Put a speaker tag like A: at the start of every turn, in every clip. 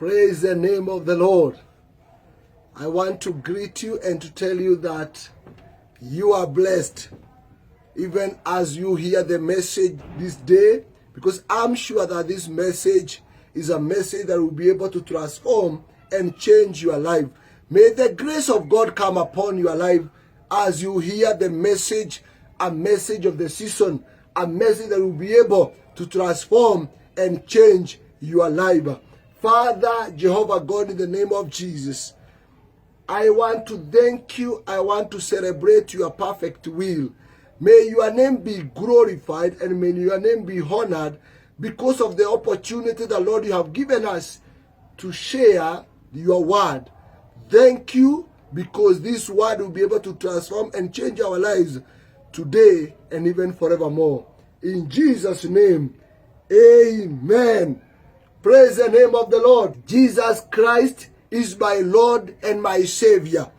A: Praise the name of the Lord. I want to greet you and to tell you that you are blessed even as you hear the message this day, because I'm sure that this message is a message that will be able to transform and change your life. May the grace of God come upon your life as you hear the message, a message of the season, a message that will be able to transform and change your life. Father, Jehovah God, in the name of Jesus, I want to thank you. I want to celebrate your perfect will. May your name be glorified and may your name be honored because of the opportunity that, Lord, you have given us to share your word. Thank you, because this word will be able to transform and change our lives today and even forevermore. In Jesus' name, amen. Praise the name of the Lord. Jesus Christ is my Lord and my Savior.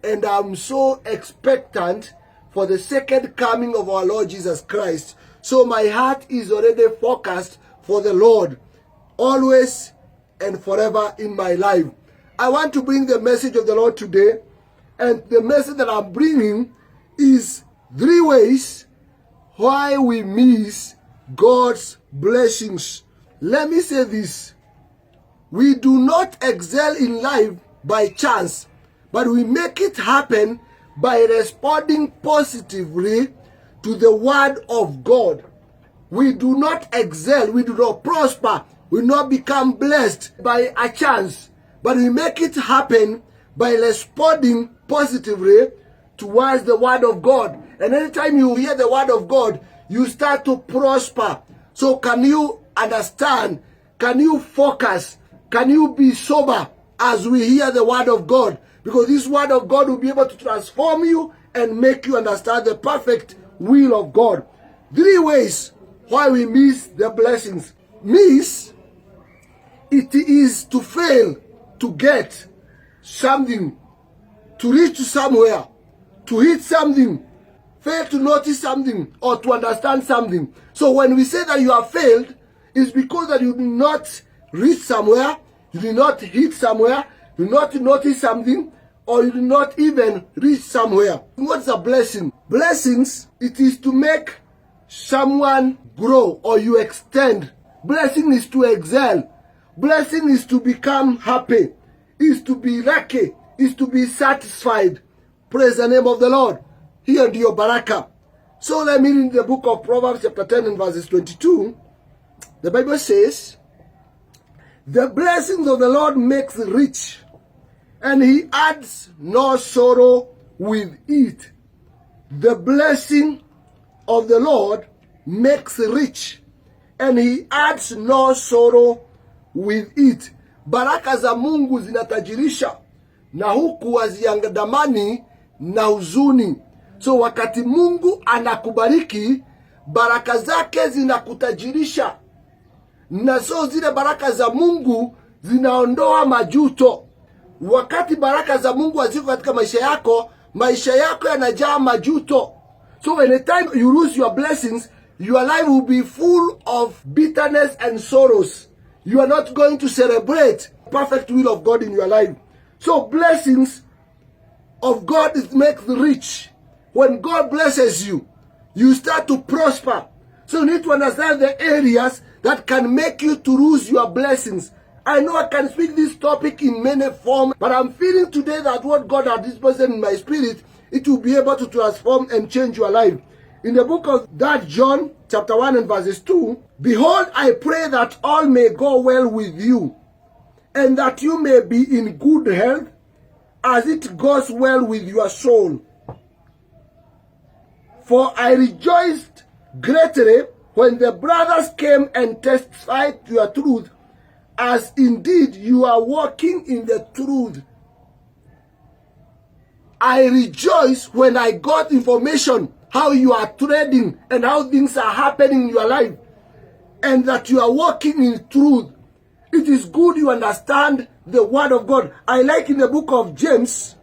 A: And I'm so expectant for the second coming of our Lord Jesus Christ. So my heart is already focused for the Lord, always and forever in my life. I want to bring the message of the Lord today. And the message that I'm bringing is 3 ways why we miss God's blessings. Let me say this. We do not excel in life by chance, but we make it happen by responding positively to the word of God. We do not excel, we do not prosper, we do not become blessed by a chance, but we make it happen by responding positively towards the word of God. And anytime you hear the word of God, you start to prosper. So can you understand? Can you focus? Can you be sober as we hear the word of God? Because this word of God will be able to transform you and make you understand the perfect will of God. 3 ways why we miss the blessings. Miss, it is to fail to get something, to reach somewhere, to hit something, fail to notice something, or to understand something. So when we say that you have failed, it's because that you did not reach somewhere, you did not hit somewhere, you did not notice something, or you did not even reach somewhere. What's a blessing? Blessings, it is to make someone grow or you extend. Blessing is to excel. Blessing is to become happy, is to be lucky, is to be satisfied. Praise the name of the Lord. Here ndio baraka. So let me read the book of Proverbs chapter 10 and verses 22. The Bible says, the blessings of the Lord makes rich, and he adds no sorrow with it. The blessing of the Lord makes rich, and he adds no sorrow with it. Baraka za Mungu zinatajirisha, na huku haziandamani na huzuni. So wakati Mungu anakubariki, baraka zake zinakutajirisha. Na so zile baraka za Mungu zinaondoa majuto. Wakati baraka za Mungu haziko katika maisha yako yanajaa majuto. So anytime you lose your blessings, your life will be full of bitterness and sorrows. You are not going to celebrate the perfect will of God in your life. So blessings of God makes rich. When God blesses you, you start to prosper. So you need to understand the areas that can make you to lose your blessings. I know I can speak this topic in many forms, but I'm feeling today that what God has disposed in my spirit, it will be able to transform and change your life. In the book of that John, chapter 1 and verses 2, behold, I pray that all may go well with you, and that you may be in good health, as it goes well with your soul. For I rejoiced greatly when the brothers came and testified to your truth, as indeed you are walking in the truth. I rejoice when I got information how you are trading and how things are happening in your life, and that you are walking in truth. It is good you understand the word of God. I like in the book of James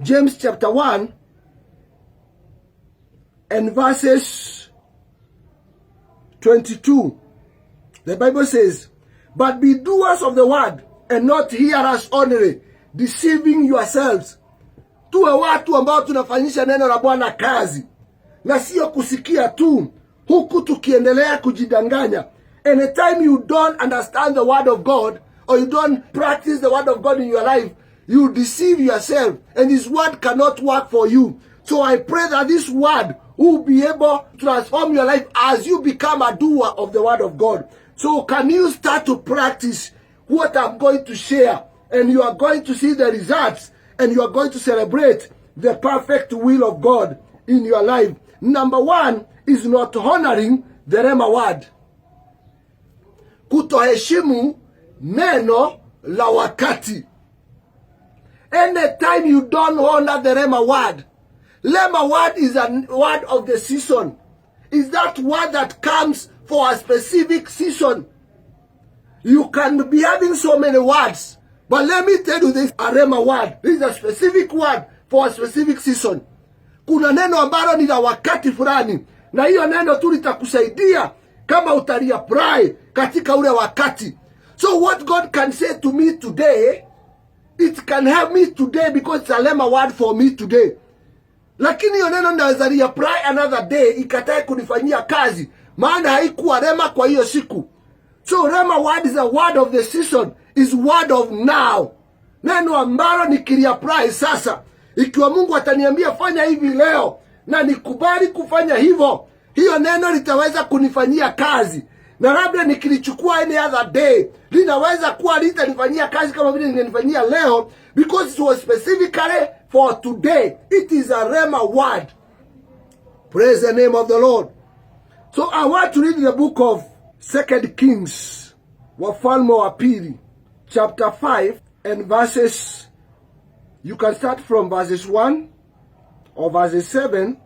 A: chapter 1 and verses 22. The Bible says, but be doers of the word and not hearers only, deceiving yourselves. Tuwe watu ambao tunafanyisha neno la Bwana kazi, na sio kusikia tu huku tukiendelea kujidanganya. Anytime you don't understand the word of God, or you don't practice the word of God in your life, you deceive yourself, and his word cannot work for you. So I pray that this word will be able to transform your life as you become a doer of the word of God. So can you start to practice what I'm going to share, and you are going to see the results, and you are going to celebrate the perfect will of God in your life. Number one is not honoring the Rhema word. Kutoheshimu neno la wakati. Anytime you don't honor the Rhema word is a word of the season. Is that word that comes for a specific season. You can be having so many words, but let me tell you this, a Rhema word. This is a specific word for a specific season. Kuna neno ambalo ni la wakati fulani, na hiyo neno tu litakusaidia kama utaliapply katika ule wakati. So what God can say to me today, it can help me today because it's a Rhema word for me today. Lakini hiyo neno naweza liapply another day, ikatae kunifanyia kazi, maana haikuwa Rhema kwa hiyo siku. So Rhema word is a word of the season, is word of now. Neno ambalo nikiliapply sasa, ikiwa Mungu ataniambia fanya hivi leo na nikubali kufanya hivyo, hiyo neno litaweza kunifanyia kazi. Na labda nikilichukua any other day, linaweza kuwa litanifanyia kazi kama vile ningenifanyia leo, because it was specifically for today. It is a Rhema word. Praise the name of the Lord. So I want to read the book of 2 Kings, Wafalme wa Pili, chapter 5 and verses, you can start from verses 1 or verses 7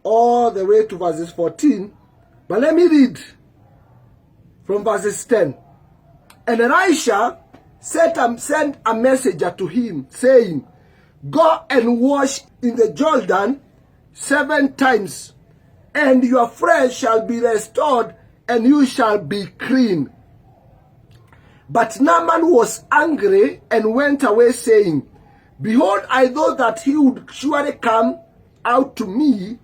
A: all the way to verses 14. But let me read from verses 10. And Elisha sent a messenger to him, saying, Go and wash in the Jordan 7 times, and your flesh shall be restored, and you shall be clean. But Naaman was angry and went away, saying, Behold, I thought that he would surely come out to me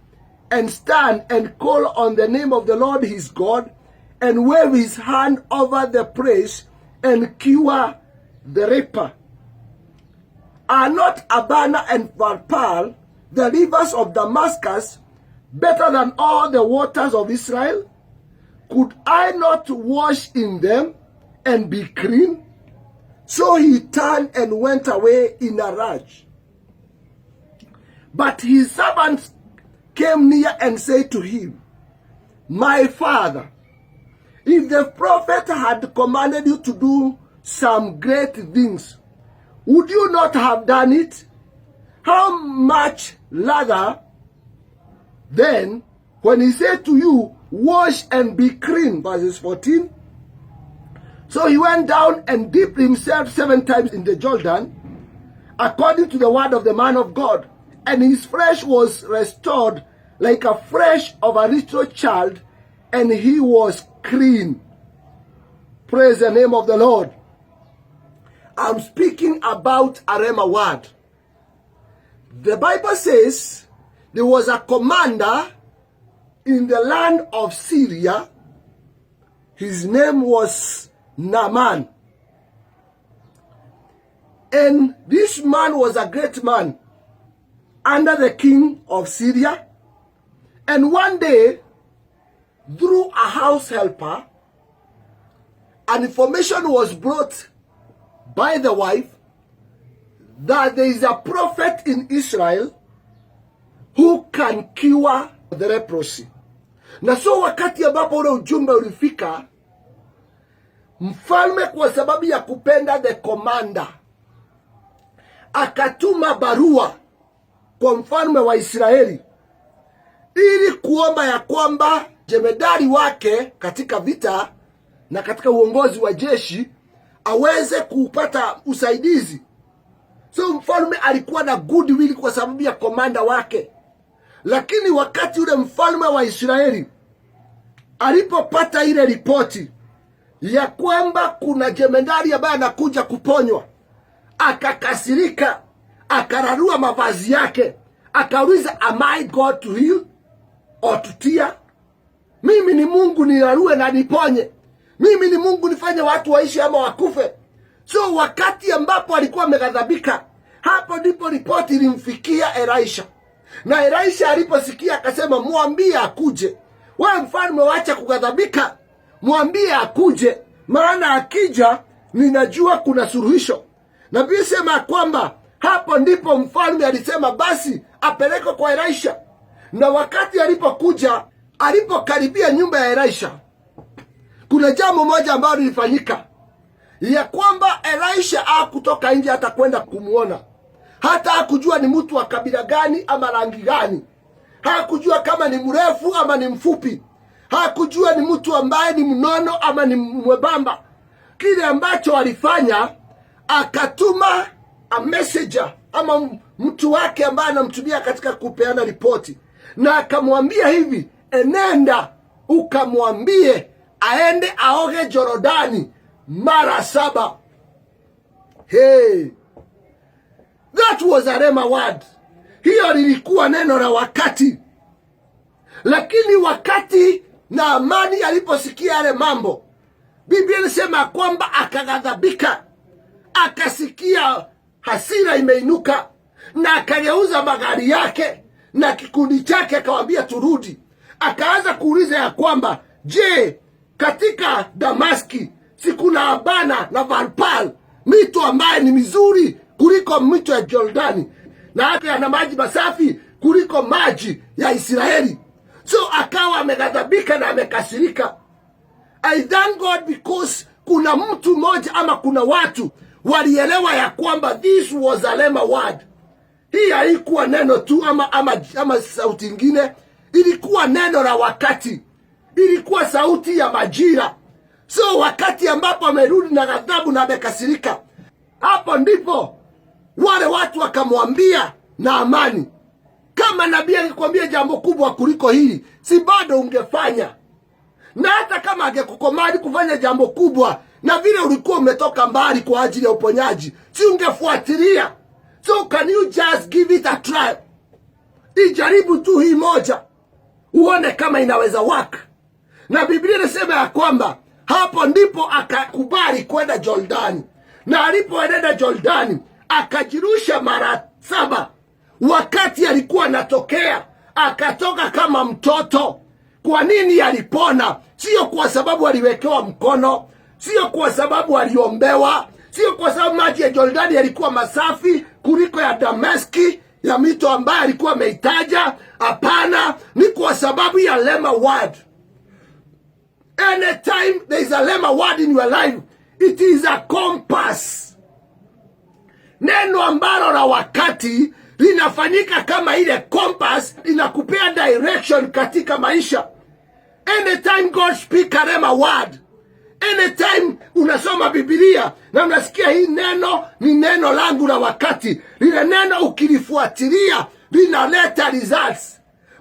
A: and stand and call on the name of the Lord his God, and wave his hand over the place and cure the leper. Are not Abana and Pharpar, the rivers of Damascus, better than all the waters of Israel? Could I not wash in them and be clean? So he turned and went away in a rage. But his servants came near and said to him, My father, if the prophet had commanded you to do some great things, would you not have done it? How much rather then when he said to you, Wash and be clean, verses 14. So he went down and dipped himself 7 times in the Jordan, according to the word of the man of God, and his flesh was restored like a flesh of a little child, and he was clean. Praise the name of the Lord. I'm speaking about a Rhema word. The Bible says there was a commander in the land of Syria. His name was Naaman. And this man was a great man under the king of Syria. And one day, through a house helper, an information was brought by the wife that there is a prophet in Israel who can cure the leprosy. Na so wakati ambapo ule ujumbe ulifika, mfalme kwa sababu ya kupenda the commander, akatuma barua kwa mfalme wa Israeli ili kuomba ya kwamba jemedari wake katika vita na katika uongozi wa jeshi aweze kupata usaidizi. So mfalme alikuwa na goodwill kwa sababu ya komanda wake. Lakini wakati ule mfalme wa Israeli alipopata ile ripoti ya kwamba kuna jemedari ambaye anakuja kuponywa. Akakasirika, akararua mavazi yake, akauliza, am I God to heal or to tear? Mimi ni Mungu nirarue na niponye? Mimi ni Mungu nifanye watu waishi ama wakufe? So wakati ambapo alikuwa ameghadhabika, hapo ndipo ripoti ilimfikia Elisha. Na Elisha aliposikia akasema, mwambie akuje. Wewe mfalme, wacha kughadhabika, mwambie akuje, maana akija ninajua kuna suluhisho. Na Biblia sema kwamba hapo ndipo mfalme alisema basi apeleke kwa Elisha. Na wakati alipokuja, alipokaribia nyumba ya Elisha, kuna jambo moja ambalo lilifanyika, ya kwamba Elisha hakutoka nje hata kwenda kumuona. Hata hakujua ni mtu wa kabila gani ama rangi gani. Hakujua kama ni mrefu ama ni mfupi. Hakujua ni mtu ambaye ni mnono ama ni mwembamba. Kile ambacho alifanya, akatuma a messenger ama mtu wake ambaye anamtumia katika kupeana ripoti, na akamwambia hivi, enenda ukamwambie aende aoge Jorodani mara 7. Hey, that was a rhema word. Hiyo lilikuwa neno la wakati. Lakini wakati Naamani aliposikia yale mambo, Biblia inasema kwamba akaghadhabika, akasikia hasira imeinuka, na akageuza magari yake na kikundi chake, akawaambia turudi. Akaanza kuuliza ya kwamba, je, katika Damaski si kuna Abana na Valpal, mito ambaye ni mizuri kuliko mito ya Jordani, na hata yana maji masafi kuliko maji ya Israeli? So akawa ameghadhabika na amekasirika. I thank God because kuna mtu mmoja ama kuna watu walielewa ya kwamba this was a rhema word. Hii haikuwa neno tu ama sauti ingine. Ilikuwa neno la wakati. Ilikuwa sauti ya majira. So wakati ambapo amerudi na ghadhabu na amekasirika, hapo ndipo wale watu wakamwambia Naamani, kama nabii angekwambia jambo kubwa kuliko hili, si bado ungefanya? Na hata kama angekukomandi kufanya jambo kubwa, na vile ulikuwa umetoka mbali kwa ajili ya uponyaji, si ungefuatilia? So can you just give it a try? Ijaribu tu hii moja, uone kama inaweza work. Na Biblia inasema ya kwamba hapo ndipo akakubali kwenda Jordani. Na alipoenda Jordani, akajirusha mara 7. Wakati alikuwa anatokea, akatoka kama mtoto. Kwa nini alipona? Sio kwa sababu aliwekewa mkono, sio kwa sababu aliombewa, sio kwa sababu maji ya Jordani yalikuwa masafi kuliko ya Damaski, ya mito ambayo alikuwa ameitaja. Hapana, ni kwa sababu ya rhema word. Anytime there is a rhema word in your life, it is a compass. Neno ambalo la wakati linafanyika kama ile compass, inakupea direction katika maisha. Anytime God speak a rhema word, anytime unasoma Biblia na unasikia hii neno ni neno langu la wakati, lile neno ukilifuatilia linaleta results.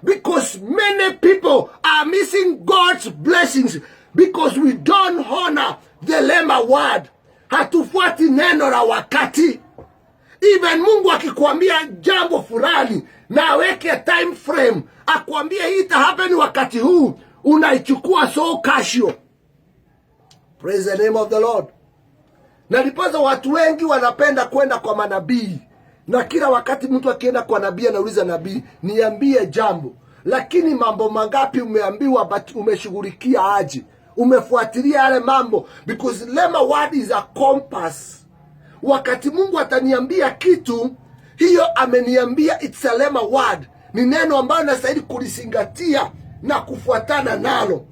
A: Because many people are missing God's blessings because we don't honor the rhema word. Hatufuati neno la wakati. Even Mungu akikwambia jambo fulani na aweke time frame, akwambia hii ita happen wakati huu, unaichukua so casual. Praise the name of the Lord. Na ndiposa watu wengi wanapenda kwenda kwa manabii. Na kila wakati mtu akienda kwa nabii anauliza nabii, niambie jambo. Lakini mambo mangapi umeambiwa but umeshughulikia aje? Umefuatilia yale mambo? Because rhema word is a compass. Wakati Mungu ataniambia kitu, hiyo ameniambia it's a rhema word. Ni neno ambalo nastahili kulizingatia na kufuatana nalo.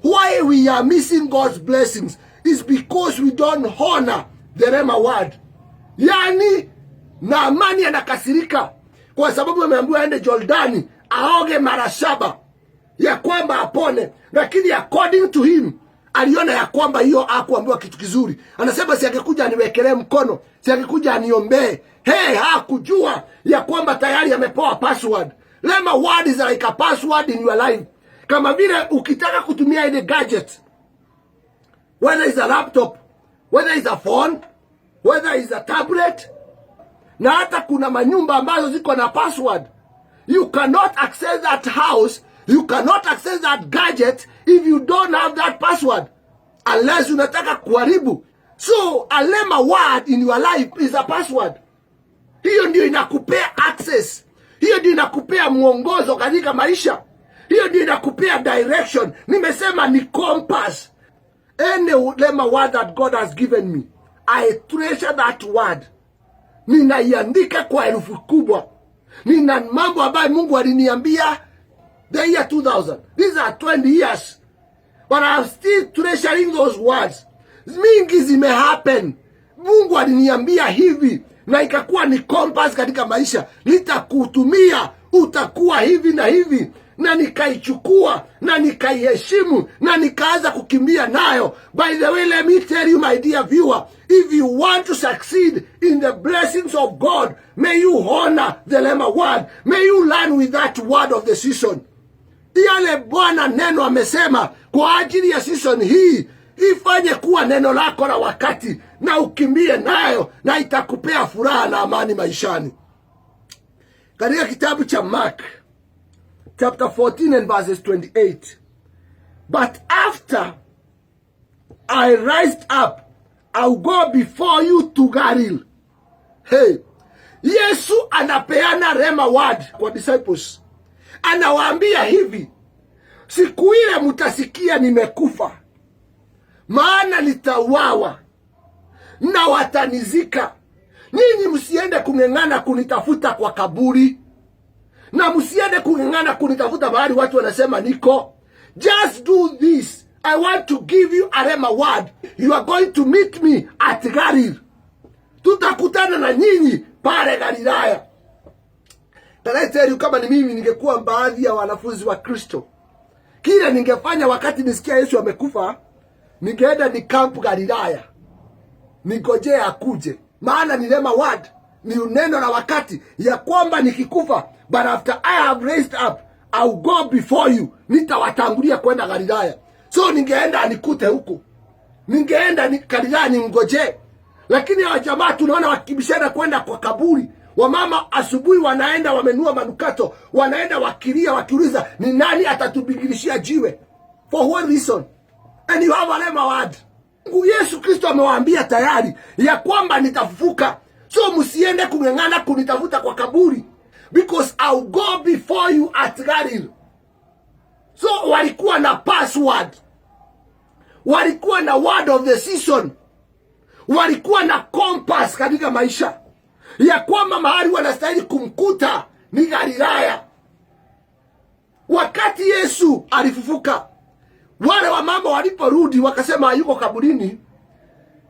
A: Why we are missing God's blessings is because we don't honor the rhema word. Yani Naamani anakasirika kwa sababu ameambiwa aende Jordani aoge mara 7 ya kwamba apone, lakini according to him aliona ya kwamba hiyo hakuambiwa kitu kizuri. Anasema si angekuja aniwekelee mkono, si angekuja aniombee. Hakujua ya kwamba tayari amepewa password. Rhema word is like a password in your life. Kama vile ukitaka kutumia ile gadget, whether it's a laptop, whether it's a phone, whether it's a tablet. Na hata kuna manyumba ambazo ziko na password. You cannot access that house, you cannot access that gadget if you don't have that password, unless unataka kuharibu. So a Rhema word in your life is a password. Hiyo ndio inakupea access. Hiyo ndio inakupea mwongozo katika maisha. Hiyo ndio inakupea direction. Nimesema ni compass. Any Rhema word that God has given me, I treasure that word. Ninaiandika kwa herufi kubwa. Nina mambo ambayo Mungu aliniambia the year 2000. These are 20 years. But I'm still treasuring those words. Mingi zime happen. Mungu aliniambia hivi na ikakuwa ni compass katika maisha. Nitakutumia, utakuwa hivi na hivi. Na nikaichukua, na nikaiheshimu, na nikaanza kukimbia nayo. By the way, let me tell you, my dear viewer, if you want to succeed in the blessings of God, may you honor the Rhema word. May you learn with that word of the season. Yale Bwana neno amesema kwa ajili ya season hii, ifanye kuwa neno lako la wakati, na ukimbie nayo, na itakupea furaha na amani maishani. Katika kitabu cha Mark chapter 14 and verses 28. But after I raised up, I'll go before you to Galilee. Hey, Yesu anapeana Rhema word kwa disciples. Anawaambia hivi, siku ile mutasikia nimekufa, maana nitauawa na watanizika. Ninyi msiende kung'eng'ana kunitafuta kwa kaburi, na msiende kung'eng'ana kunitafuta mahali watu wanasema niko. Just do this. I want to give you a Rhema word. You are going to meet me at Galilee. Tutakutana na nyinyi pale Galilaya. Can I tell you, kama ni mimi ningekuwa baadhi ya wanafunzi wa Kristo, kile ningefanya wakati nisikia Yesu amekufa, ningeenda ni camp Galilaya, ningojee akuje. Maana ni Rhema word, ni neno la wakati ya kwamba nikikufa, but after I have raised up, I'll go before you. Nitawatangulia kwenda Galilaya. So ningeenda anikute huko, ningeenda ni Galilaya nimngojee. Lakini hawa jamaa tunaona wakibishana kwenda kwa kaburi. Wamama asubuhi wanaenda wamenua manukato, wanaenda wakilia wakiuliza ni nani atatubingilishia jiwe. For what reason? And you have a Rhema word. Yesu Kristo amewaambia tayari ya kwamba nitafufuka. So msiende kung'eng'ana kunitafuta kwa kaburi, because I'll go before you at Galilee. So walikuwa na password, walikuwa na word of the season, walikuwa na compass katika maisha ya kwamba mahali wanastahili kumkuta ni Galilaya. Wakati Yesu alifufuka, wale wamama waliporudi wakasema hayuko kaburini,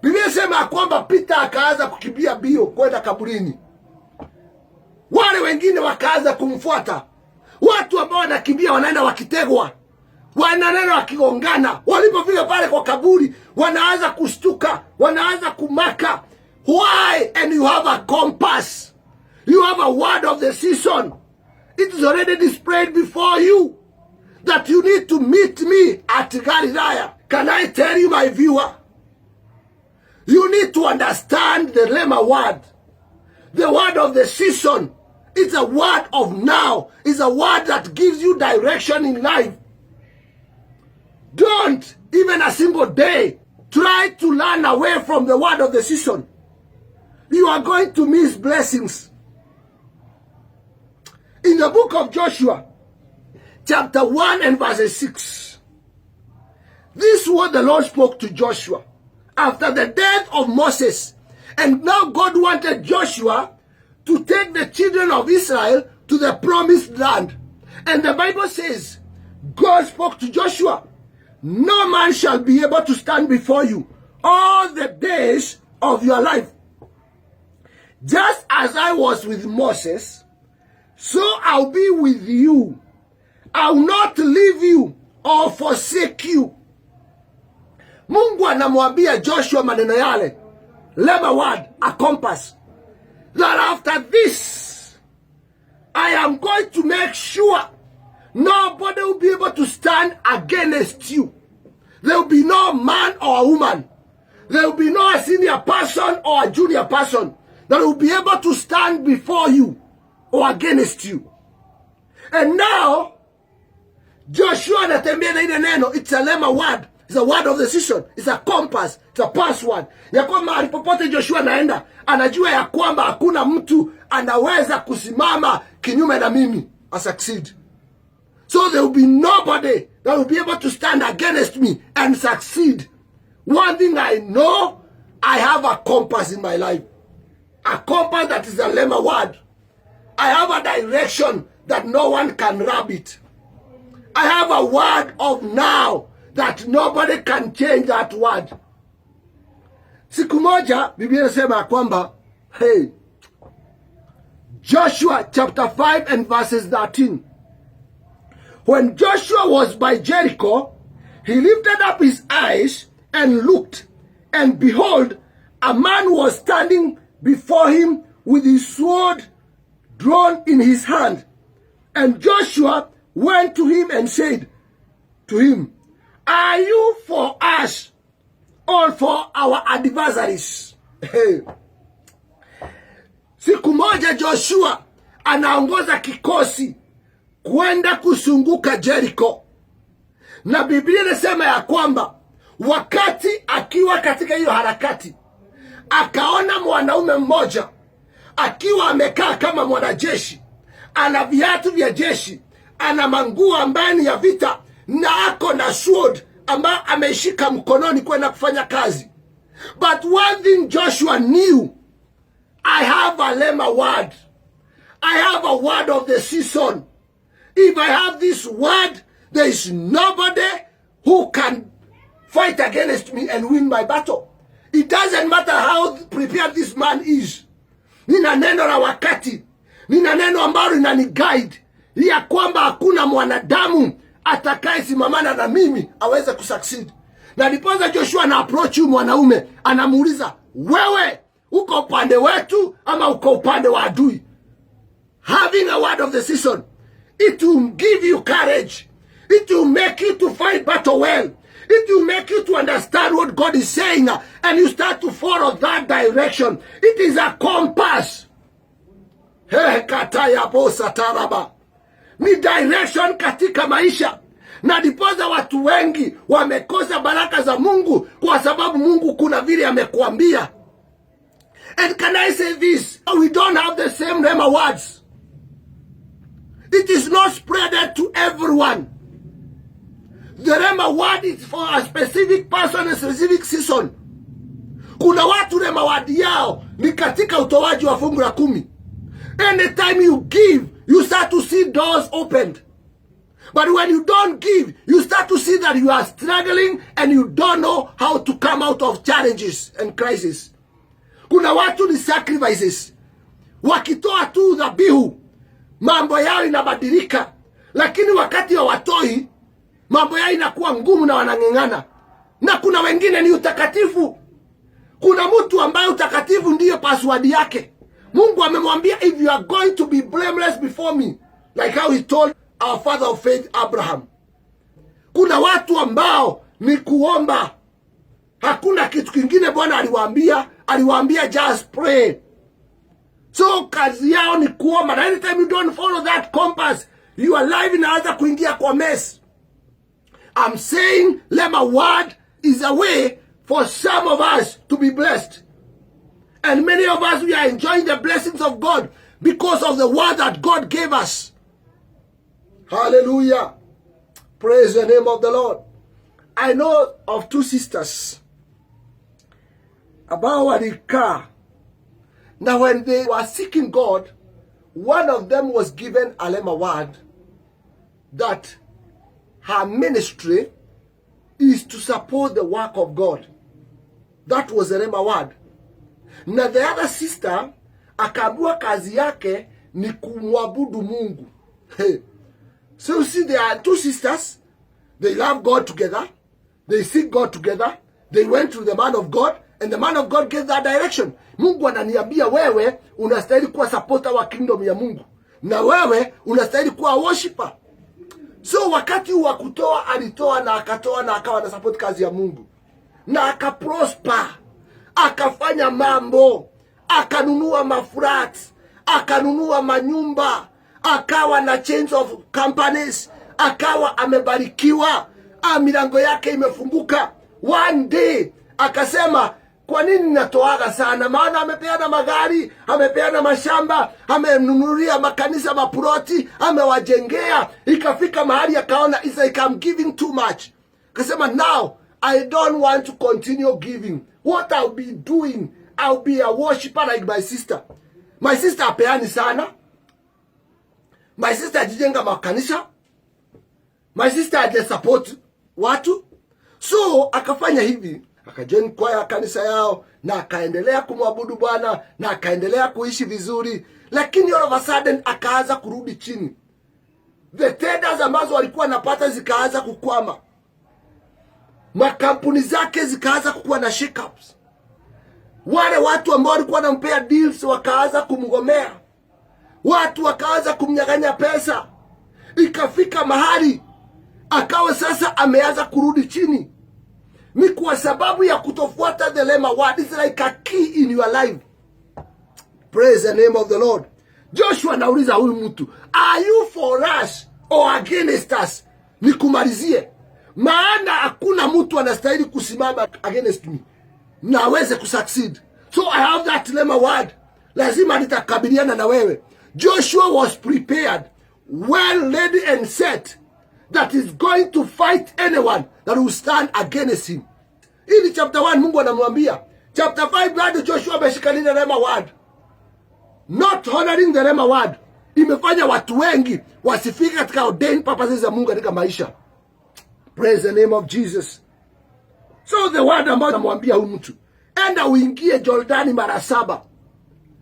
A: Biblia sema kwamba Peter akaanza kukimbia bio kwenda kaburini. Wale wengine wakaanza kumfuata. Watu ambao wanakimbia wanaenda wakitegwa, wanaenda wakigongana. Walipofika pale kwa kaburi, wanaanza kushtuka, wanaanza kumaka. Why? And you have a compass. You have a word of the season. It is already displayed before you that you need to meet me at Galilaya. Can I tell you, my viewer? You need to understand the Rhema word. The word of the season. It's a word of now. It's a word that gives you direction in life. Don't, even a single day, try to run away from the word of the season. You are going to miss blessings. In the book of Joshua, chapter 1 and verse 6, this is what the Lord spoke to Joshua after the death of Moses. And now God wanted Joshua to take the children of Israel to the promised land. And the Bible says, God spoke to Joshua, no man shall be able to stand before you all the days of your life. Just as I was with Moses, so I'll be with you. I'll not leave you or forsake you. Mungu anamwambia Joshua maneno yale, Rhema word, a compass, that after this, I am going to make sure nobody will be able to stand against you. There will be no man or a woman. There will be no senior person or a junior person that will be able to stand before you or against you. And now, Joshua anatembea na ile neno. It's a Rhema word. It's a word of decision. It's a compass. It's a password. Ya kwamba alipopote Joshua naenda, anajua ya kwamba hakuna mtu anaweza kusimama kinyume na mimi. I succeed. So there will be nobody that will be able to stand against me and succeed. One thing I know, I have a compass in my life. A compass that is a Rhema word. I have a direction that no one can rub it. I have a word of now that nobody can change that word. Siku moja, Biblia inasema kwamba, hey, Joshua chapter 5 and verses 13. When Joshua was by Jericho, he lifted up his eyes and looked, and behold, a man was standing before him with his sword drawn in his hand. And Joshua went to him and said to him, are you for us or for our adversaries? Siku moja Joshua anaongoza kikosi kwenda kusunguka Jericho. Na Biblia inasema ya kwamba wakati akiwa katika hiyo harakati, akaona mwanaume mmoja akiwa amekaa kama mwanajeshi, ana viatu vya jeshi, ana manguo ambayo ni ya vita, na ako na sword ambayo ameshika mkononi kwenda kufanya kazi. But one thing Joshua knew, I have a Rhema word. I have a word of the season. If I have this word, there is nobody who can fight against me and win my battle. It doesn't matter how prepared this man is. Nina neno la wakati. Nina neno ambalo linaniguide ya kwamba hakuna mwanadamu atakaye simamana na mimi aweze kusucceed. Na ndiposa Joshua na approach huyu mwanaume, anamuuliza, wewe uko upande wetu ama uko upande wa adui? Having a word of the season, it will give you courage. It will make you to fight battle well. It will make you to understand what God is saying, and you start to follow that direction. It is a compass. Ni direction katika maisha. Na ndiposa watu wengi wamekosa baraka za Mungu kwa sababu Mungu kuna vile amekuambia. And can I say this? We don't have the same Rhema words. It is not spreaded to everyone. The Rhema word is for a specific person, a specific season. Kuna watu Rhema word yao ni katika utoaji wa fungu la 10. Anytime you give, you start to see doors opened. But when you don't give, you start to see that you are struggling and you don't know how to come out of challenges and crises. Kuna watu ni sacrifices. Wakitoa tu dhabihu, mambo yao inabadilika. Lakini wakati hawatoi, mambo yao inakuwa ngumu na wanang'eng'ana. Na kuna wengine ni utakatifu. Kuna mtu ambaye utakatifu ndiyo password yake. Mungu amemwambia, if you are going to be blameless before me, like how he told our father of faith Abraham. Kuna watu ambao ni kuomba. Hakuna kitu kingine Bwana aliwaambia just pray. So kazi yao ni kuomba. And anytime you don't follow that compass, your life inaanza kuingia kwa mess. I'm saying Rhema word is a way for some of us to be blessed. And many of us, we are enjoying the blessings of God because of the word that God gave us. Hallelujah. Praise the name of the Lord. I know of 2 sisters ambao walikaa. Now when they were seeking God, one of them was given a Rhema word that her ministry is to support the work of God. That was the Rhema word. Na the other sister akaambiwa kazi yake ni kumwabudu Mungu. Hey. So you see, there are 2 sisters. They love God together. They seek God together. They went to the man of God, and the man of God gave that direction. Mungu ananiambia wewe unastahili kuwa supporter wa kingdom ya Mungu. Na wewe unastahili kuwa worshiper. So wakati wa kutoa alitoa na akatoa na akawa na support kazi ya Mungu. Na akaprosper. Akafanya mambo. Akanunua maflats. Akanunua manyumba. Akawa na chains of companies. Akawa amebarikiwa. Milango yake imefunguka. One day akasema, kwa nini natoaga sana? Maana amepeana magari, amepeana mashamba, amenunulia makanisa maploti, amewajengea. Ikafika mahali akaona it's like I'm giving too much. Akasema, now I don't want to continue giving. What I'll be doing, I'll be a worshiper like my sister. My sister apeani sana. My sister ajijenga makanisa. My sister aje support watu. So akafanya hivi, akajoin kwaya kanisa yao na akaendelea kumwabudu Bwana na akaendelea kuishi vizuri, lakini all of a sudden akaanza kurudi chini. The tenders ambazo walikuwa anapata zikaanza kukwama. Makampuni zake zikaanza kukuwa na shakeups. Wale watu ambao walikuwa wanampea deals wakaanza kumgomea. Watu wakaanza kumnyang'anya pesa. Ikafika mahali akawa sasa ameanza kurudi chini. Ni kwa sababu ya kutofuata the Rhema word. It's like a key in your life. Praise the name of the Lord. Joshua anauliza huyu mtu, are you for us or against us? Nikumalizie. Maana hakuna mtu anastahili kusimama against me na aweze kusucceed. So I have that Rhema word. Lazima nitakabiliana na wewe. Joshua was prepared, well ready and set, that is going to fight anyone that will stand against him. Hii chapter 1 Mungu anamwambia. Chapter 5 bado Joshua ameshikalia Rhema word. Not honoring the Rhema word imefanya watu wengi wasifike katika ordained purposes za Mungu katika maisha. Praise the name of Jesus. So the word ambao anamwambia huyu mtu, enda uingie Jordani mara 7.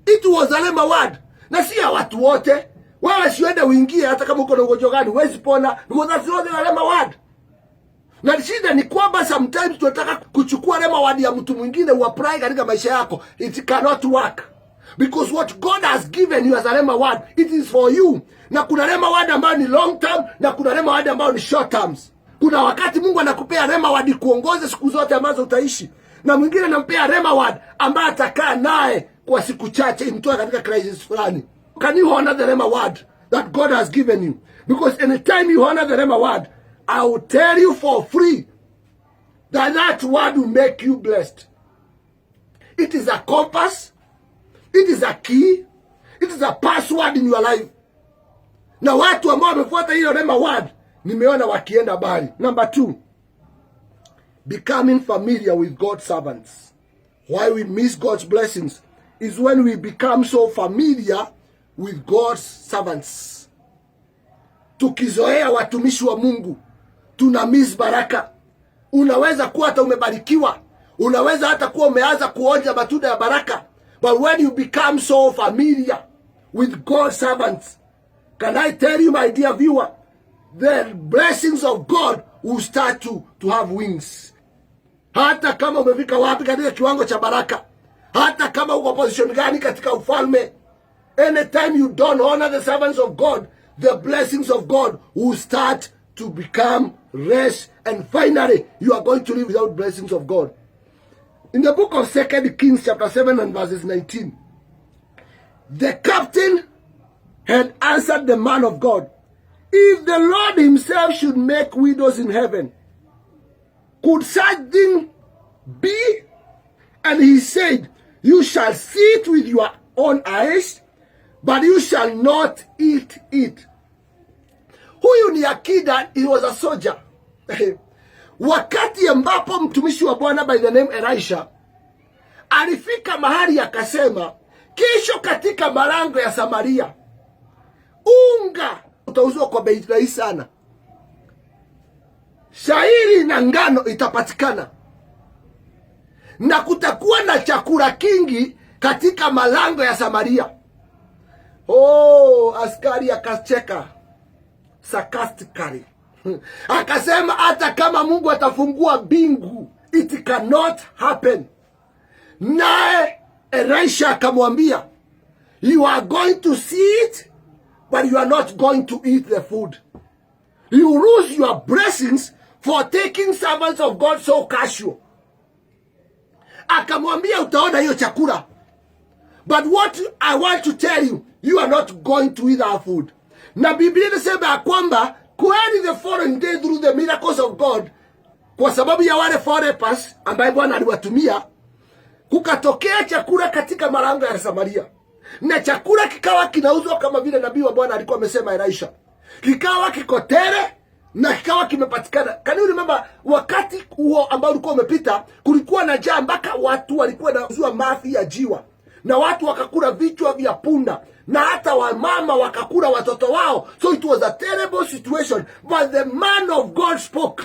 A: It was a Rhema word. Na si ya watu wote. Wewe siende uingie hata kama uko na ugonjwa gani, huwezi pona, because that's not the Rhema word. Na shida ni kwamba sometimes tunataka kuchukua Rhema word ya mtu mwingine uapply katika maisha yako. It cannot work. Because what God has given you as a Rhema word, it is for you. Na kuna Rhema word ambayo ni long term na kuna Rhema word ambayo ni short terms. Kuna wakati Mungu anakupea Rhema word kuongoza siku zote ambazo utaishi. Na mwingine anampea Rhema word ambaye atakaa naye kwa siku chache imtoe katika crisis fulani. Can you honor the Rhema word that God has given you? Because anytime you honor the Rhema word, I will tell you for free that word will make you blessed. It is a compass. It is a key. It is a password in your life. Na watu ambao wamefuata hiyo Rhema word, nimeona wakienda mbali. Number 2, becoming familiar with God's servants. Why we miss God's blessings is when we become so familiar with God's servants. Tukizoea watumishi wa Mungu, tuna miss baraka. Unaweza kuwa hata umebarikiwa, unaweza hata kuwa umeanza kuonja matunda ya baraka, but when you become so familiar with God's servants, can I tell you, my dear viewer, the blessings of God will start to have wings. Hata kama umefika wapi katika kiwango cha baraka, hata kama uko position gani katika ufalme, anytime you don't honor the servants of God, the blessings of God will start to become less, and finally you are going to live without blessings of God. In the book of 2 Kings chapter 7 and verses 19, the captain had answered the man of God, if the Lord himself should make widows in heaven, could such thing be? And he said, you shall see it with your own eyes, but you shall not eat it. Huyu ni akida, he was a soldier. Wakati ambapo mtumishi wa Bwana by the name Elisha alifika mahali akasema, kesho katika malango ya Samaria unga utauzwa kwa bei rahisi sana, shairi na ngano itapatikana, na kutakuwa na chakula kingi katika malango ya Samaria. Oh, askari akacheka sarcastically. Akasema hata kama Mungu atafungua bingu, it cannot happen. Naye Elisha akamwambia, you are going to see it, but you are not going to eat the food. You lose your blessings for taking servants of God so casual. Akamwambia utaona hiyo chakula. But what I want to tell you, you are not going to eat our food. Na Biblia inasema ya kwamba kweli the following day through the miracles of God, kwa sababu ya wale foreigners ambaye Bwana aliwatumia, kukatokea chakula katika malango ya Samaria. Na chakula kikawa kinauzwa kama vile nabii wa Bwana alikuwa amesema Elisha. Kikawa kikotere na kikawa kimepatikana. Can you remember wakati huo ambao ulikuwa umepita, kulikuwa na njaa mpaka watu walikuwa wanauza mafi ya jiwa. Na watu wakakula vichwa vya punda. Na hata wamama wakakula watoto wao. So it was a terrible situation. But the man of God spoke.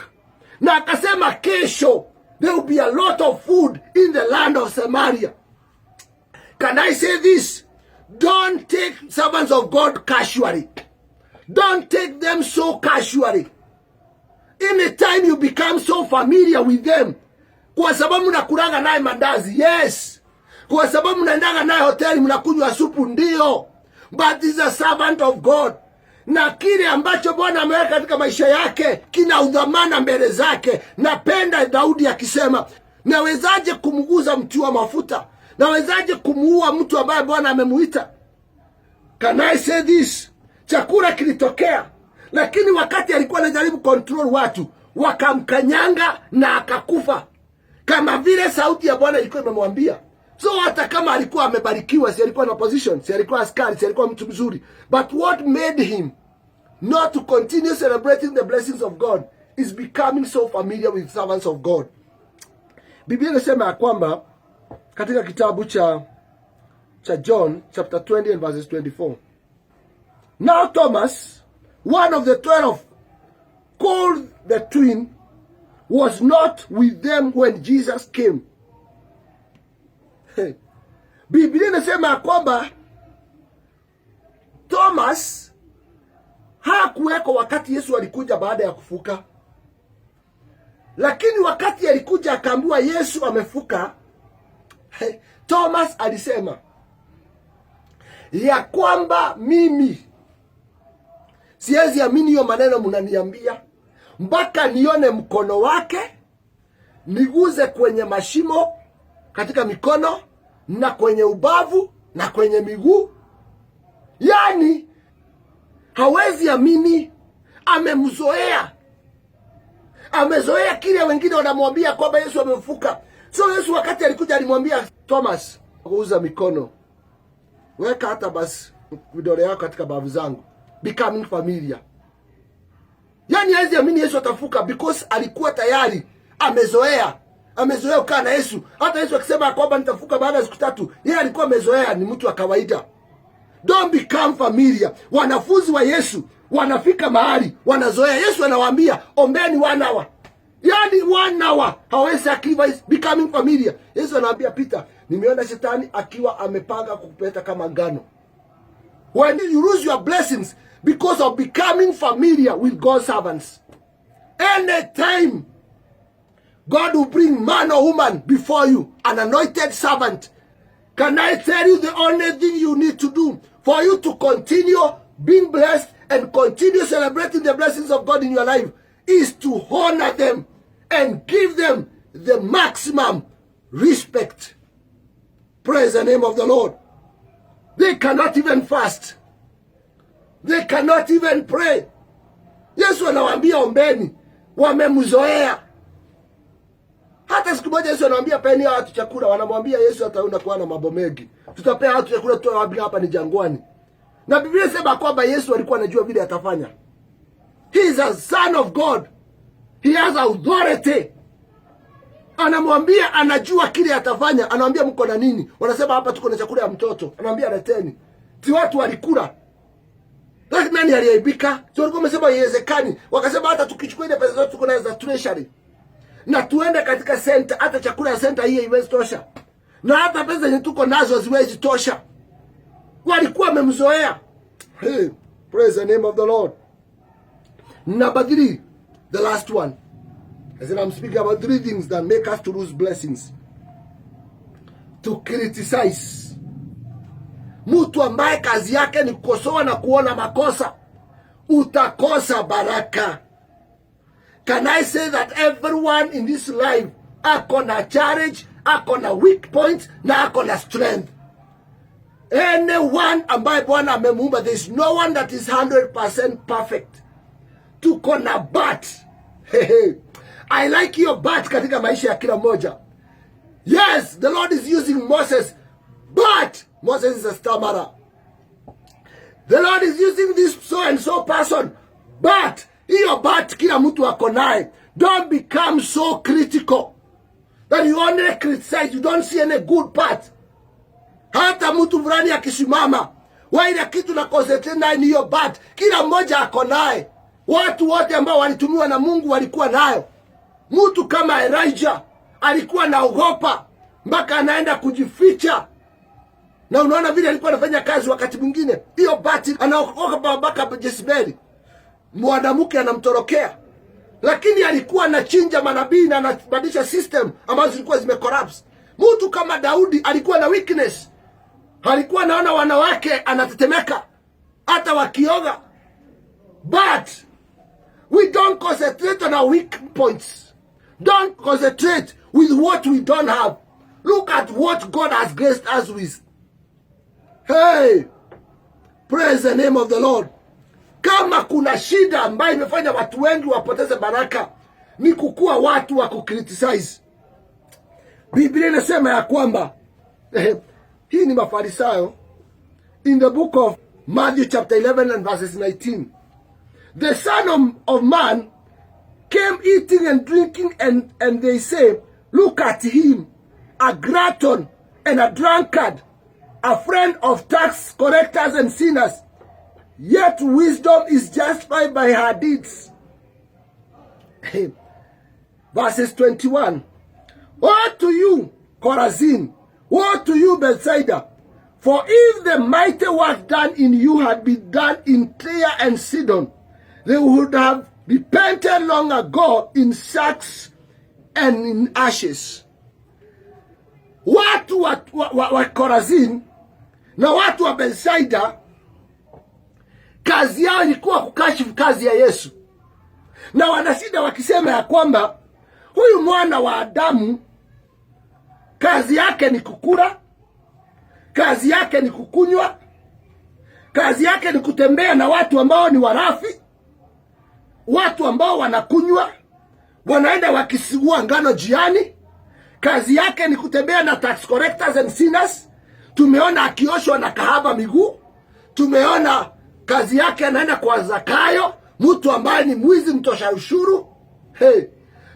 A: Na akasema kesho, there will be a lot of food in the land of Samaria. Can I say this? Don't take servants of God casually. Don't take them so casually. Anytime you become so familiar with them, kwa sababu mnakulanga naye mandazi, yes. Kwa sababu mnaendanga naye hoteli mnakunywa supu, ndio. But is a servant of God. Na kile ambacho Bwana ameweka katika maisha yake kina udhamana mbele zake. Napenda Daudi akisema, nawezaje kumguza mti wa mafuta? Nawezaje kumuua mtu ambaye Bwana amemuita? Can I say this? Chakula kilitokea, lakini wakati alikuwa anajaribu control watu, wakamkanyanga na akakufa. Kama vile sauti ya Bwana ilikuwa imemwambia. So hata kama alikuwa amebarikiwa, si alikuwa na position, si alikuwa askari, si alikuwa mtu mzuri. But what made him not to continue celebrating the blessings of God is becoming so familiar with servants of God. Biblia inasema ya kwamba katika kitabu cha John chapter 20 and verses 24. Now Thomas, one of the 12, called the twin, was not with them when Jesus came. Biblia inasema ya kwamba Thomas hakuweko wakati Yesu alikuja baada ya kufuka. Lakini wakati alikuja akaambiwa Yesu amefuka, Thomas alisema ya kwamba mimi siwezi amini hiyo maneno mnaniambia mpaka nione mkono wake, niguze kwenye mashimo katika mikono na kwenye ubavu na kwenye miguu. Yani hawezi amini, amemzoea. Amezoea kile wengine wanamwambia kwamba Yesu amefufuka. So Yesu wakati alikuja alimwambia Thomas, guza mikono, weka hata basi vidole yako katika bavu zangu, becoming familiar. Yani hawezi amini Yesu atafuka because alikuwa tayari amezoea. Amezoea kukaa na Yesu. Hata Yesu akisema kwamba nitafuka baada ya siku 3, yeye alikuwa amezoea, ni mtu wa kawaida. Don't become familiar. Wanafunzi wa Yesu wanafika mahali wanazoea. Yesu anawaambia ombeni 1 hour. Yani 1 hour hawezi sacrifice, becoming familiar. Yesu anawaambia Peter, nimeona shetani akiwa amepanga kukupeta kama ngano. When you lose your blessings because of becoming familiar with God's servants, anytime God will bring man or woman before you, an anointed servant. Can I tell you the only thing you need to do for you to continue being blessed and continue celebrating the blessings of God in your life is to honor them and give them the maximum respect. Praise the name of the Lord. They cannot even fast. They cannot even pray. Yesu anawaambia ombeni, wamemzoea. Hata siku moja Yesu anawaambia peni watu chakula, wanamwambia Yesu ataenda kuwa na mambo mengi. Tutapea watu chakula tu hapa ni jangwani. Na Biblia inasema kwamba Yesu alikuwa anajua vile atafanya. He is a son of God. He has authority. Anamwambia anajua kile atafanya. Anamwambia mko na nini? Wanasema hapa tuko na chakula ya mtoto. Anamwambia leteni. Si watu walikula. Lakini nani aliaibika? Sio walikuwa wamesema haiwezekani. Wakasema hata tukichukua ile pesa zote tuko nazo za treasury na tuende katika center, hata chakula ya center hii haiwezi tosha. Na hata pesa zenye tuko nazo haziwezi tosha. Walikuwa wamemzoea. Hey, praise the name of the Lord. Number 3, the last one. I said I'm speaking about 3 things that make us to lose blessings. To criticize. Mtu ambaye kazi yake ni kukosoa na kuona makosa. utakosa baraka. Can I say that everyone in this life ako na challenge, ako na weak points, na ako na strength. Anyone ambaye Bwana amemuumba, there is no one that is 100% perfect. Tuko na but. I like your but katika maisha ya kila moja. Yes, the Lord is using Moses, but Moses is a stammerer. The Lord is using this so and so person, but hiyo but kila mtu ako naye. Don't become so critical that you only criticize, you don't see any good part. Hata mtu fulani akisimama, ile kitu na concentrate naye ni hiyo but. Kila mmoja ako naye. Watu wote ambao walitumiwa na Mungu walikuwa nayo. Mtu kama Elijah alikuwa naogopa mpaka anaenda kujificha. Na unaona vile alikuwa anafanya kazi wakati mwingine. Hiyo bati anaogopa mpaka Jezebeli. Mwanamke anamtorokea. Lakini alikuwa anachinja manabii na anabadilisha system ambazo zilikuwa zimecorrupt. Mtu kama Daudi alikuwa na weakness. Alikuwa anaona wanawake anatetemeka hata wakioga. But we don't concentrate on our weak points. Don't concentrate with what we don't have. Look at what God has graced us with. Hey, praise the name of the Lord. Kama kuna shida ambayo imefanya watu wengi wapoteze baraka, ni kukua watu wa kukriticize. Biblia inasema ya kwamba hii ni Mafarisayo. In the book of Matthew chapter 11 and verses 19. The Son of Man came eating and drinking, and they say, look at him, a glutton and a drunkard, a friend of tax collectors and sinners. Yet wisdom is justified by her deeds. Verses 21. Woe to you, Chorazin! Woe to you, Bethsaida! For if the mighty work done in you had been done in Tyre and Sidon, they would have repented long ago in sacks and in ashes. Watu wa Chorazin na watu wa Bethsaida, kazi yao ilikuwa kukashifu kazi ya Yesu. Na wanashinda wakisema ya kwamba huyu mwana wa Adamu kazi yake ni kukula, kazi yake ni kukunywa, kazi yake ni kutembea na watu ambao ni warafi, watu ambao wanakunywa, wanaenda wakisugua ngano jiani. Kazi yake ni kutembea na tax collectors and sinners. Tumeona akioshwa na kahaba miguu. Tumeona kazi yake anaenda kwa Zakayo, mtu ambaye ni mwizi mtosha ushuru.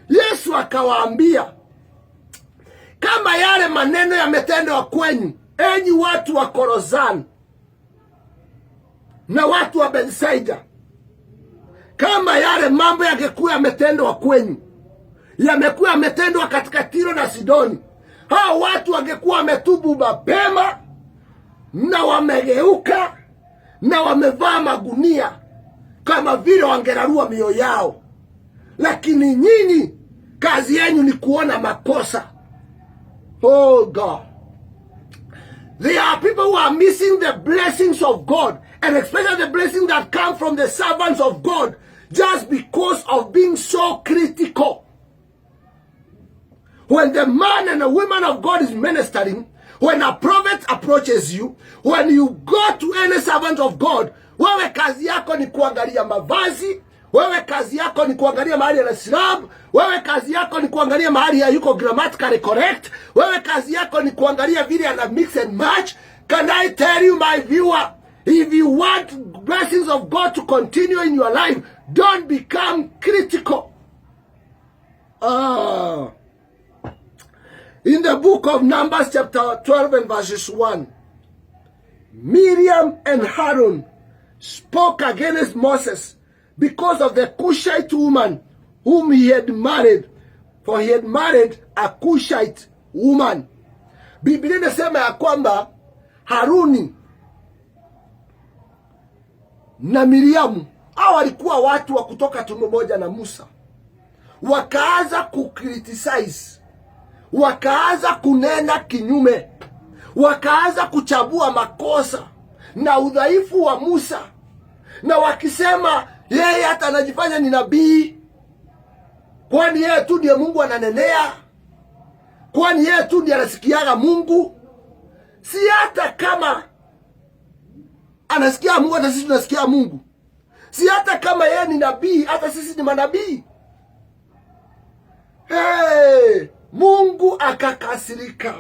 A: Yesu akawaambia, kama yale maneno yametendwa kwenyu, enyi watu wa Chorazin na watu wa Bethsaida, kama yale mambo yangekuwa yametendwa kwenyu, yamekuwa yametendwa katika Tiro na Sidoni, hao watu wangekuwa wametubu mapema na wamegeuka na wamevaa magunia kama vile wangerarua mioyo yao. Lakini nyinyi kazi yenu ni kuona makosa. Oh God. There are people who are missing the blessings of God, and especially the blessings that come from the servants of God, just because of being so critical. When the man and the woman of God is ministering, when a prophet approaches you, when you go to any servant of God, wewe kazi yako ni kuangalia mavazi, wewe kazi yako ni kuangalia mahali ya Islam, wewe kazi yako ni kuangalia mahali ya yuko grammatically correct, wewe kazi yako ni kuangalia vile ana mix and match. Can I tell you, my viewer, if you want blessings of God to continue in your life, don't become critical. In the book of Numbers chapter 12 and verses 1, Miriam and Aaron spoke against Moses because of the Cushite woman whom he had married, for he had married a Cushite woman. Biblia inasema ya kwamba Haruni na Miriamu hao walikuwa watu wa kutoka tumbo moja na Musa. Wakaanza kukriticize, wakaanza kunena kinyume, wakaanza kuchabua makosa na udhaifu wa Musa na wakisema yeye hata anajifanya ni nabii, kwani yeye tu ndiye Mungu ananenea, kwani yeye tu ndiye anasikiaga Mungu. Si hata kama anasikia Mungu, hata sisi tunasikia Mungu. Si hata kama yeye ni nabii, hata sisi ni manabii. Mungu akakasirika,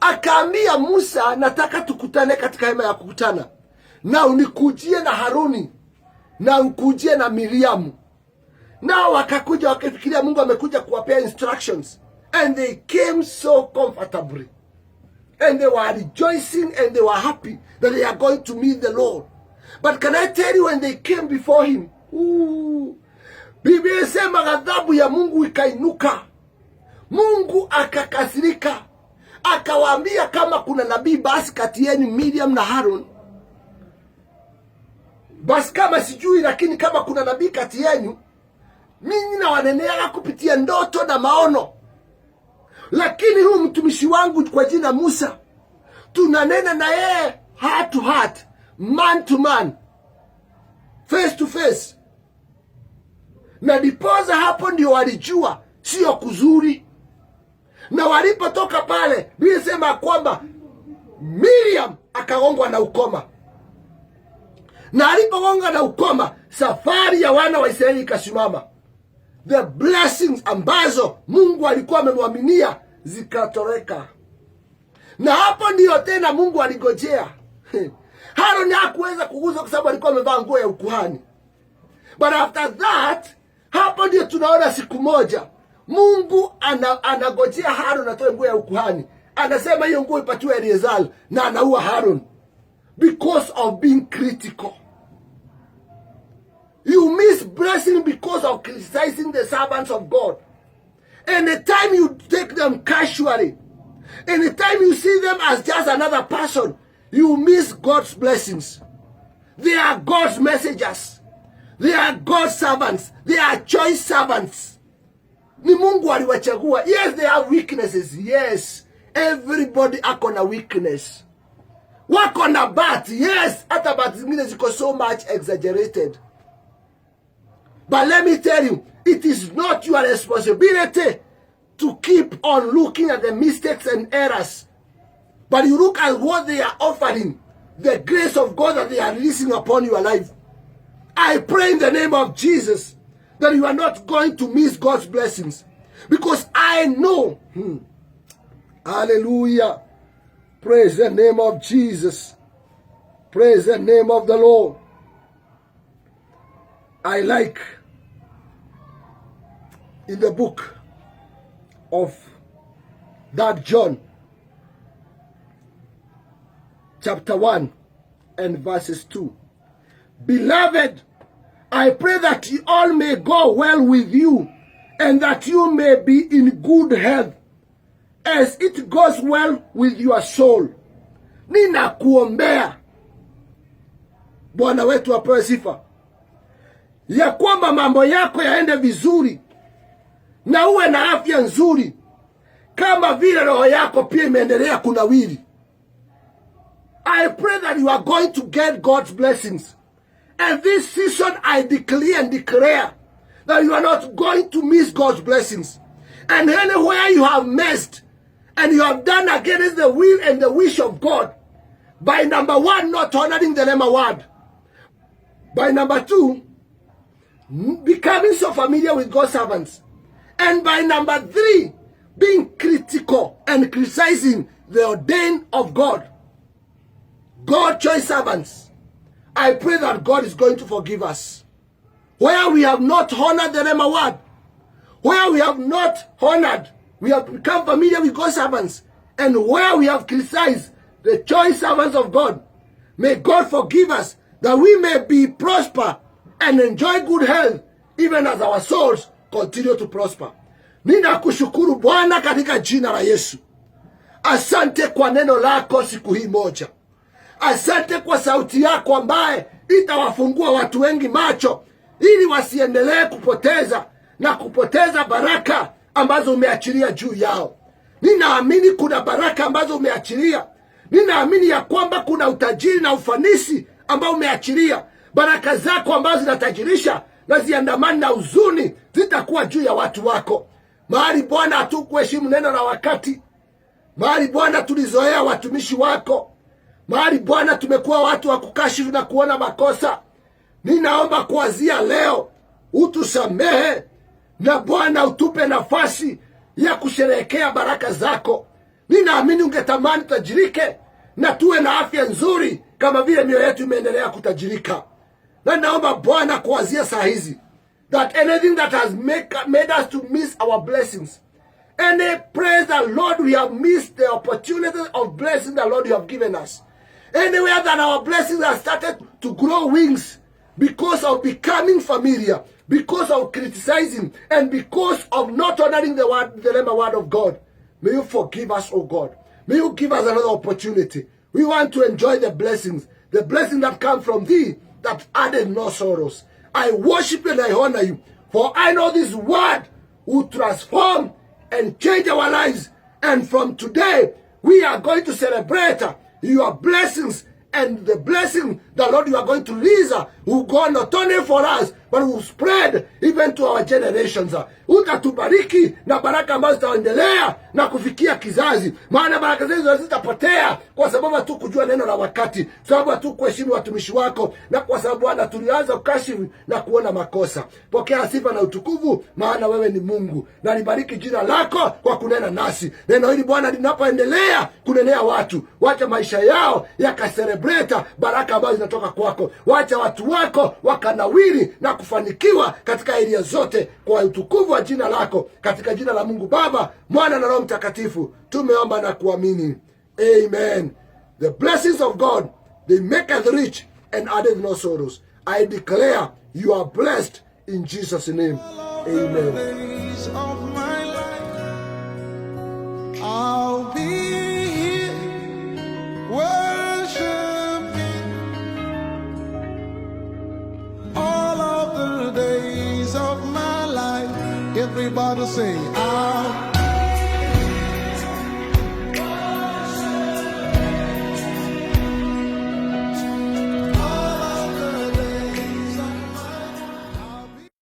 A: akaambia Musa, nataka tukutane katika hema ya kukutana, na unikujie na Haruni na ukujie na Miriamu. Nao wakakuja, wakafikiria Mungu amekuja kuwapea instructions, and they came so comfortably, and they were rejoicing, and they were happy that they are going to meet the Lord. But can I tell you, when they came before him, Biblia inasema ghadhabu ya Mungu ikainuka. Mungu akakasirika, akawaambia, kama kuna nabii basi kati yenu Miriam na Harun. Basi kama sijui, lakini kama kuna nabii kati yenu, mimi nawanenea kupitia ndoto na maono. Lakini huyu mtumishi wangu kwa jina Musa, tunanena na yeye heart to heart, man to man, face to face. Na dipoza hapo ndio walijua sio kuzuri. Na walipotoka pale, Biblia inasema kwamba Miriam akagongwa na ukoma. Na alipogongwa na ukoma, safari ya wana wa Israeli ikasimama. The blessings ambazo Mungu alikuwa amemwaminia zikatoreka. Na hapo ndio tena Mungu aligojea. Haruni hakuweza kuguza kwa sababu alikuwa amevaa nguo ya ukuhani. But after that, hapo ndio tunaona siku moja Mungu anagojea Haruni atoe nguo ya ukuhani. Anasema hiyo nguo ipatiwe Eleazar, na anaua Haruni because of being critical. You miss blessing because of criticizing the servants of God. Anytime you take them casually, anytime you see them as just another person, you miss God's blessings. They are God's messengers. They are God's servants. They are choice servants. Ni Mungu aliwachagua. Yes, they have weaknesses. Yes, everybody ako na weakness. Wako na bat. Yes, hata bat zingine ziko so much exaggerated. But let me tell you, it is not your responsibility to keep on looking at the mistakes and errors. But you look at what they are offering, the grace of God that they are releasing upon your life. I pray in the name of Jesus that you are not going to miss God's blessings. Because I know, hallelujah, praise the name of Jesus. Praise the name of the Lord. I like in the book of that John, chapter 1 and verses 2. Beloved, I pray that you all may go well with you, and that you may be in good health, as it goes well with your soul. Ninakuombea, Bwana wetu apewe sifa, ya kwamba mambo yako yaende vizuri, na uwe na afya nzuri, kama vile roho yako pia imeendelea kunawiri. I pray that you are going to get God's blessings. And this season I declare and declare that you are not going to miss God's blessings. And anywhere you have messed and you have done against the will and the wish of God, by number 1, not honoring the Rhema word. By number 2, becoming so familiar with God's servants. And by number 3, being critical and criticizing the ordained of God. God choice servants. I pray that God is going to forgive us. Where we have not honored the Rhema word, where we have not honored, we have become familiar with God's servants, and where we have criticized the choice servants of God, may God forgive us, that we may be prosper and enjoy good health, even as our souls continue to prosper. Ninakushukuru Bwana katika jina la Yesu. Asante kwa neno lako siku hii moja. Asante kwa sauti yako ambaye itawafungua watu wengi macho, ili wasiendelee kupoteza baraka ambazo umeachilia juu yao. Ninaamini kuna baraka ambazo umeachilia. Ninaamini ya kwamba kuna utajiri na ufanisi ambao umeachilia, baraka zako ambazo zinatajirisha na ziandamani na huzuni zitakuwa juu ya watu wako. Mahali Bwana hatukuheshimu neno la wakati, mahali Bwana tulizoea watumishi wako, mahali Bwana tumekuwa watu wa kukashifu na kuona makosa, ninaomba kuanzia leo utusamehe, na Bwana utupe nafasi ya kusherehekea baraka zako. Ninaamini ungetamani tajirike na tuwe na afya nzuri kama vile mioyo yetu imeendelea kutajirika. Na naomba Bwana kuanzia saa hizi, that anything that has made us to miss our blessings, any praise the Lord we have missed the opportunity of blessing the Lord you have given us, anywhere that our blessings have started to grow wings because of becoming familiar, because of criticizing, and because of not honoring the word of God, may you forgive us, oh God. May you give us another opportunity. We want to enjoy the blessings that come from thee, that added no sorrows. I worship you and I honor you, for I know this word will transform and change our lives. And from today, we are going to celebrate your blessings, and the blessing the Lord you are going to release will go not only for us, but will spread even to our generations. Utatubariki na baraka ambazo zitaendelea na kufikia kizazi, maana baraka zetu zitapotea kwa sababu hatukujua neno la wakati, sababu hatukuheshimu watumishi wako, na kwa sababu Bwana tulianza kukashifu na kuona makosa. Pokea sifa na utukufu, maana wewe ni Mungu, na libariki jina lako kwa kunena nasi. Neno hili Bwana linapoendelea kunenea watu, wacha maisha yao yakacelebrate baraka ambazo zinatoka kwako. Wacha watu wako wakanawiri na kufanikiwa katika area zote kwa utukufu wa jina lako, katika jina la Mungu Baba, Mwana na Roho Mtakatifu tumeomba na kuamini. Amen. The blessings of God, they make us rich and addeth no sorrows. I declare you are blessed in Jesus' name. Amen. I'll be here worshiping all of the days of my life. Everybody say, I'll